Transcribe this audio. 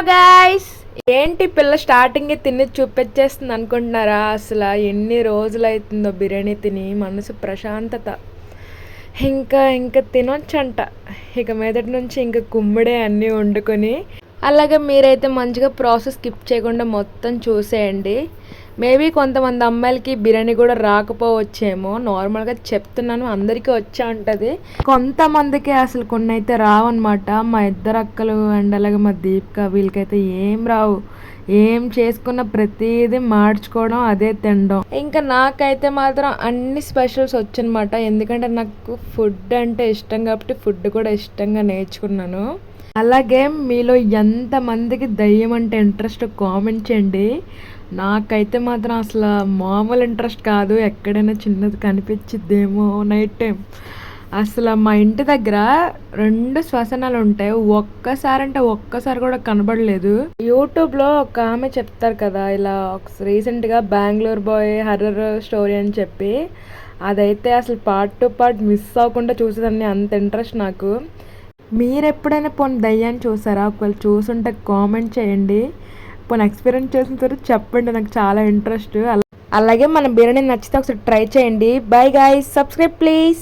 Guys, ఏంటి పిల్ల స్టార్టింగే తిని చూపించేస్తుంది అనుకుంటున్నారా? అసలు ఎన్ని రోజులు అవుతుందో బిర్యానీ తిని మనసు ప్రశాంతత. ఇంకా ఇంకా తినొచ్చంట. ఇక మీదటి నుంచి ఇంకా కుమ్మిడే అన్నీ వండుకొని. అలాగే మీరైతే మంచిగా ప్రాసెస్ స్కిప్ చేయకుండా మొత్తం చూసేయండి. మేబీ కొంతమంది అమ్మాయిలకి బిర్యానీ కూడా రాకపోవచ్చేమో, నార్మల్గా చెప్తున్నాను, అందరికీ వచ్చా ఉంటుంది. కొంతమందికి అసలు కొన్ని అయితే రావన్నమాట. మా ఇద్దరు అక్కలు అండ్ అలాగే మా దీపిక వీళ్ళకైతే ఏం రావు. ఏం చేసుకున్న ప్రతిదీ మార్చుకోవడం, అదే తినడం. ఇంకా నాకైతే మాత్రం అన్ని స్పెషల్స్ వచ్చనమాట. ఎందుకంటే నాకు ఫుడ్ అంటే ఇష్టం కాబట్టి ఫుడ్ కూడా ఇష్టంగా నేర్చుకున్నాను. అలాగే మీలో ఎంతమందికి దయ్యం అంటే ఇంట్రెస్ట్ కామెంట్ చేయండి. నాకైతే మాత్రం అసలు మామూలు ఇంట్రెస్ట్ కాదు. ఎక్కడైనా చిన్నది కనిపించిద్దేమో నైట్ టైం. అసలు మా ఇంటి దగ్గర 2 శ్మశానాలు ఉంటాయి. ఒక్కసారి కూడా కనబడలేదు. యూట్యూబ్లో ఒక ఆమె చెప్తారు కదా, ఇలా రీసెంట్గా బెంగళూరు బాయ్ హర్రర్ స్టోరీ అని చెప్పి, అదైతే అసలు పార్ట్ టు పార్ట్ మిస్ అవ్వకుండా చూసేదాన్ని. అంత ఇంట్రెస్ట్ నాకు. మీరు ఎప్పుడైనా పోనీ దయ్యాన్ని చూసారా? ఒకవేళ చూసుంటే కామెంట్ చేయండి. పోనీ ఎక్స్పీరియన్స్ చేసిన తర్వాత చెప్పండి, నాకు చాలా ఇంట్రెస్ట్. అలాగే మన బిర్యానీ నచ్చితే ఒకసారి ట్రై చేయండి. Bye guys, subscribe please.